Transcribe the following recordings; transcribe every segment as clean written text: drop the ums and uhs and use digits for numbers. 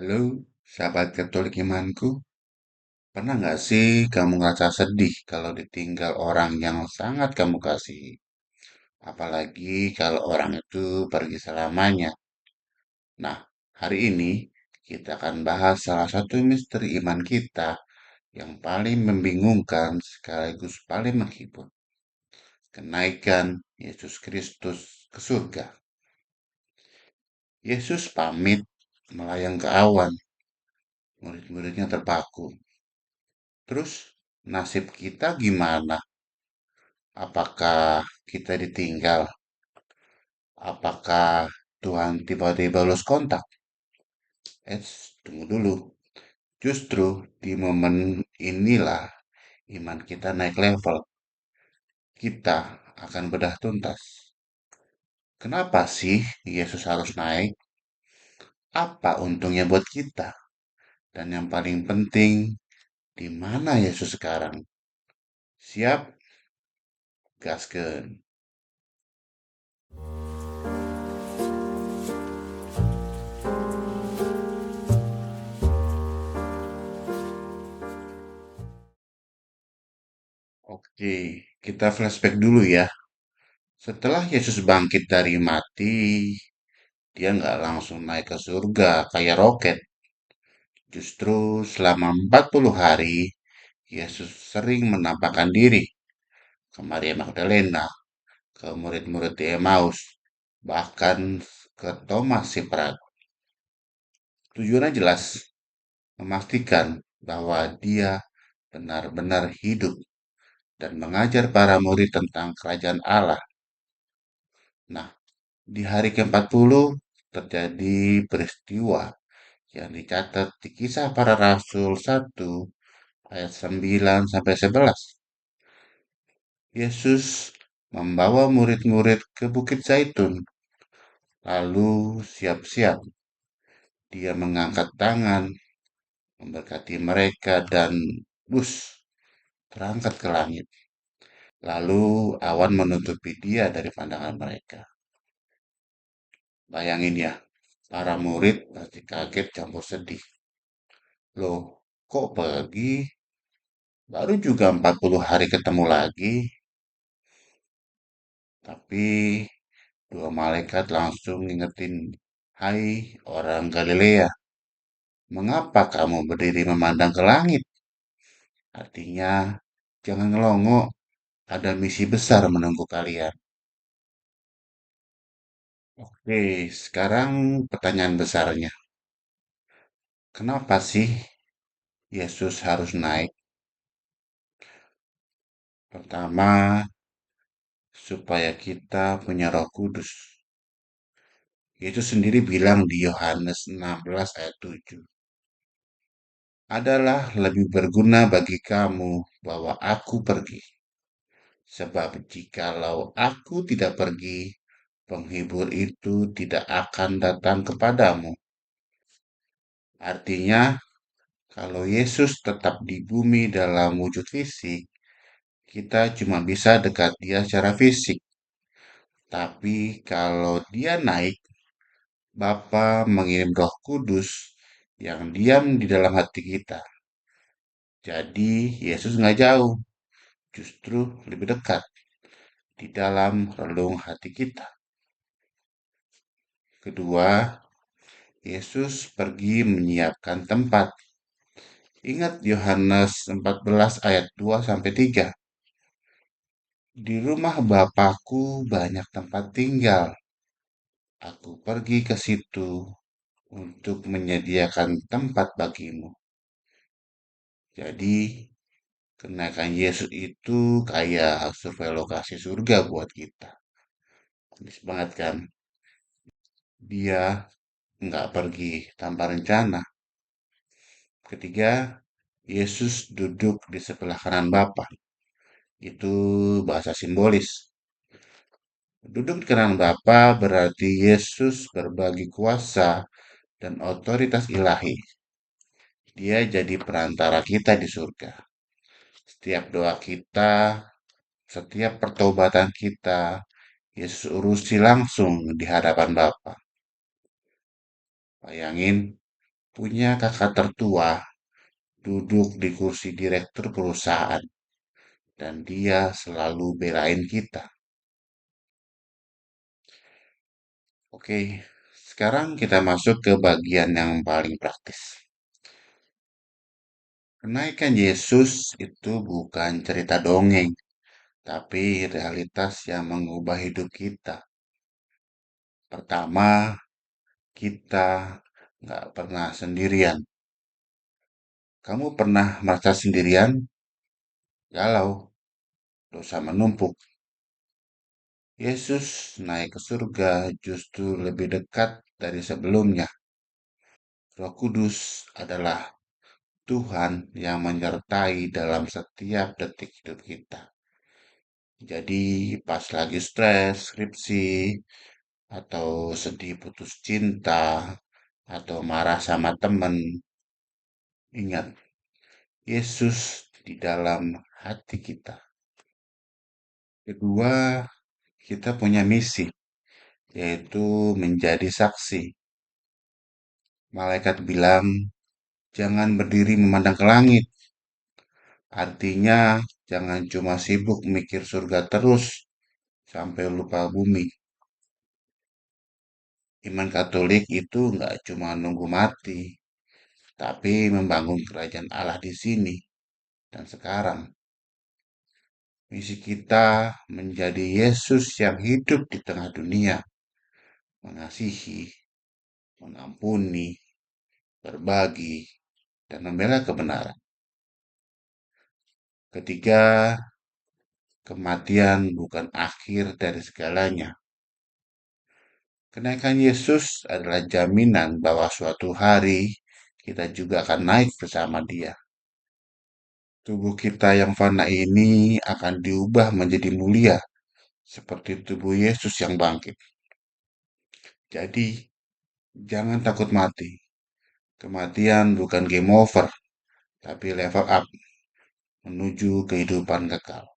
Halo, sahabat Katolik imanku. Pernah nggak sih kamu ngerasa sedih kalau ditinggal orang yang sangat kamu kasihi? Apalagi kalau orang itu pergi selamanya. Nah, hari ini kita akan bahas salah satu misteri iman kita yang paling membingungkan sekaligus paling menghibur. Kenaikan Yesus Kristus ke surga. Yesus pamit melayang ke awan, murid-muridnya terpaku. Terus nasib kita gimana? Apakah kita ditinggal? Apakah Tuhan tiba-tiba lost kontak? Tunggu dulu. Justru di momen inilah iman kita naik level. Kita akan bedah tuntas. Kenapa sih Yesus harus naik? Apa untungnya buat kita? Dan yang paling penting, di mana Yesus sekarang? Siap? Gaskeun. Oke, kita flashback dulu ya. Setelah Yesus bangkit dari mati, dia nggak langsung naik ke surga kayak roket. Justru selama 40 hari, Yesus sering menampakkan diri ke Maria Magdalena, ke murid-murid di Emmaus, bahkan ke Thomas si peragu. Tujuannya jelas, memastikan bahwa dia benar-benar hidup dan mengajar para murid tentang kerajaan Allah. Nah, di hari ke-40 terjadi peristiwa yang dicatat di Kisah Para Rasul 1 ayat 9 sampai 11. Yesus membawa murid-murid ke Bukit Zaitun, lalu siap-siap dia mengangkat tangan, memberkati mereka dan bus terangkat ke langit. Lalu awan menutupi dia dari pandangan mereka. Bayangin ya, para murid pasti kaget campur sedih. Loh, kok pergi? Baru juga 40 hari ketemu lagi. Tapi dua malaikat langsung ngingetin, "Hai orang Galilea, mengapa kamu berdiri memandang ke langit?" Artinya, jangan ngelongo, ada misi besar menunggu kalian. Oke, sekarang pertanyaan besarnya. Kenapa sih Yesus harus naik? Pertama, supaya kita punya Roh Kudus. Yesus sendiri bilang di Yohanes 16 ayat 7. Adalah lebih berguna bagi kamu bahwa aku pergi. Sebab jikalau aku tidak pergi, penghibur itu tidak akan datang kepadamu. Artinya, kalau Yesus tetap di bumi dalam wujud fisik, kita cuma bisa dekat dia secara fisik. Tapi kalau dia naik, Bapa mengirim Roh Kudus yang diam di dalam hati kita. Jadi Yesus nggak jauh, justru lebih dekat di dalam relung hati kita. Kedua, Yesus pergi menyiapkan tempat. Ingat Yohanes 14 ayat 2 sampai 3. Di rumah Bapakku banyak tempat tinggal. Aku pergi ke situ untuk menyediakan tempat bagimu. Jadi, kenaikan Yesus itu kayak survei lokasi surga buat kita. Bagus banget kan? Dia nggak pergi tanpa rencana. Ketiga, Yesus duduk di sebelah kanan Bapa. Itu bahasa simbolis. Duduk di kanan Bapa berarti Yesus berbagi kuasa dan otoritas ilahi. Dia jadi perantara kita di surga. Setiap doa kita, setiap pertobatan kita, Yesus urusi langsung di hadapan Bapa. Bayangin, punya kakak tertua duduk di kursi direktur perusahaan, dan dia selalu belain kita. Oke, sekarang kita masuk ke bagian yang paling praktis. Kenaikan Yesus itu bukan cerita dongeng, tapi realitas yang mengubah hidup kita. Pertama, kita nggak pernah sendirian. Kamu pernah merasa sendirian? Galau, dosa menumpuk. Yesus naik ke surga justru lebih dekat dari sebelumnya. Roh Kudus adalah Tuhan yang menyertai dalam setiap detik hidup kita. Jadi pas lagi stres, skripsi, atau sedih putus cinta, atau marah sama temen, ingat, Yesus di dalam hati kita. Kedua, kita punya misi, yaitu menjadi saksi. Malaikat bilang, jangan berdiri memandang ke langit. Artinya, jangan cuma sibuk mikir surga terus sampai lupa bumi. Iman Katolik itu nggak cuma nunggu mati, tapi membangun kerajaan Allah di sini dan sekarang. Misi kita menjadi Yesus yang hidup di tengah dunia, mengasihi, mengampuni, berbagi, dan membela kebenaran. Ketiga, kematian bukan akhir dari segalanya. Kenaikan Yesus adalah jaminan bahwa suatu hari kita juga akan naik bersama Dia. Tubuh kita yang fana ini akan diubah menjadi mulia, seperti tubuh Yesus yang bangkit. Jadi, jangan takut mati. Kematian bukan game over, tapi level up menuju kehidupan kekal.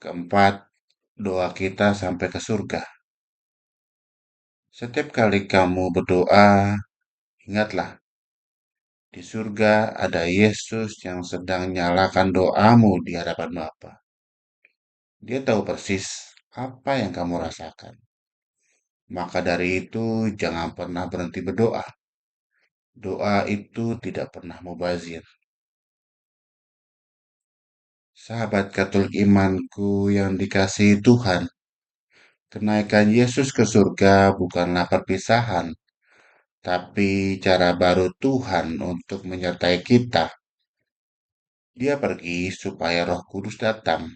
Keempat, doa kita sampai ke surga. Setiap kali kamu berdoa, ingatlah, di surga ada Yesus yang sedang nyalakan doamu di hadapan Bapa. Dia tahu persis apa yang kamu rasakan. Maka dari itu, jangan pernah berhenti berdoa. Doa itu tidak pernah mubazir. Sahabat Katolik imanku yang dikasihi Tuhan, kenaikan Yesus ke surga bukanlah perpisahan, tapi cara baru Tuhan untuk menyertai kita. Dia pergi supaya Roh Kudus datang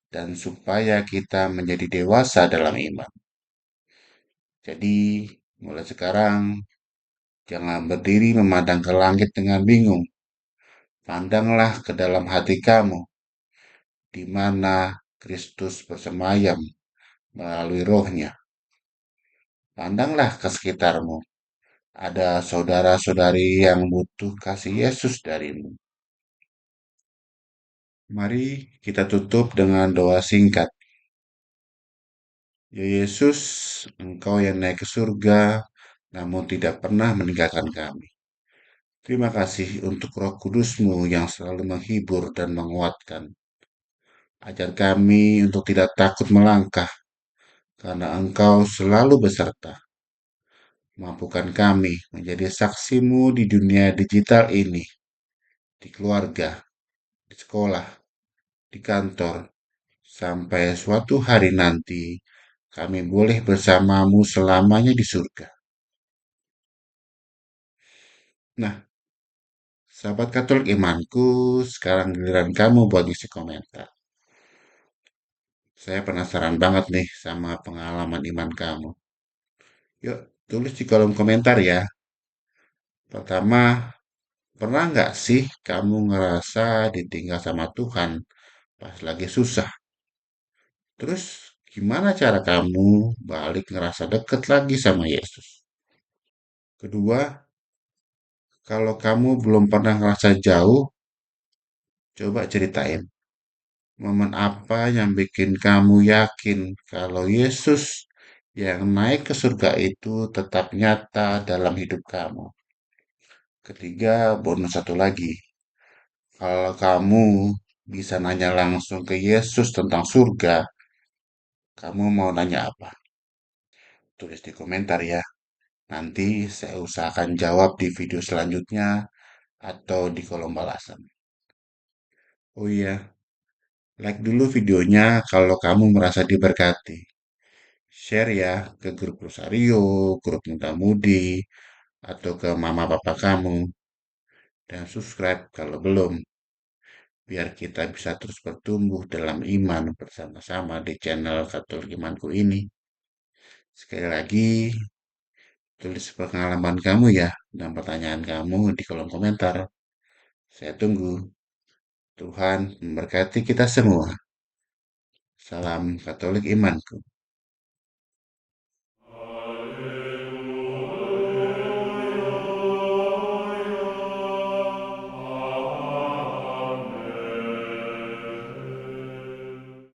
dan supaya kita menjadi dewasa dalam iman. Jadi, mulai sekarang, jangan berdiri memandang ke langit dengan bingung. Pandanglah ke dalam hati kamu, di mana Kristus bersemayam melalui rohnya. Pandanglah ke sekitarmu. Ada saudara-saudari yang butuh kasih Yesus darimu. Mari kita tutup dengan doa singkat. Ya Yesus, Engkau yang naik ke surga, namun tidak pernah meninggalkan kami. Terima kasih untuk Roh Kudus-Mu yang selalu menghibur dan menguatkan. Ajar kami untuk tidak takut melangkah, karena Engkau selalu beserta. Mampukan kami menjadi saksi-Mu di dunia digital ini, di keluarga, di sekolah, di kantor, sampai suatu hari nanti kami boleh bersamamu selamanya di surga. Nah, sahabat Katolik imanku, sekarang giliran kamu buat isi komentar. Saya penasaran banget nih sama pengalaman iman kamu. Yuk, tulis di kolom komentar ya. Pertama, pernah nggak sih kamu ngerasa ditinggal sama Tuhan pas lagi susah? Terus, gimana cara kamu balik ngerasa deket lagi sama Yesus? Kedua, kalau kamu belum pernah ngerasa jauh, coba ceritain. Momen apa yang bikin kamu yakin kalau Yesus yang naik ke surga itu tetap nyata dalam hidup kamu? Ketiga, bonus satu lagi. Kalau kamu bisa nanya langsung ke Yesus tentang surga, kamu mau nanya apa? Tulis di komentar ya. Nanti saya usahakan jawab di video selanjutnya atau di kolom balasan. Oh iya, like dulu videonya kalau kamu merasa diberkati. Share ya ke grup Rosario, grup Muda Mudi, atau ke mama papa kamu. Dan subscribe kalau belum, biar kita bisa terus bertumbuh dalam iman bersama-sama di channel Katolik Imanku ini. Sekali lagi, tulis pengalaman kamu ya dan pertanyaan kamu di kolom komentar. Saya tunggu. Tuhan memberkati kita semua. Salam Katolik imanku.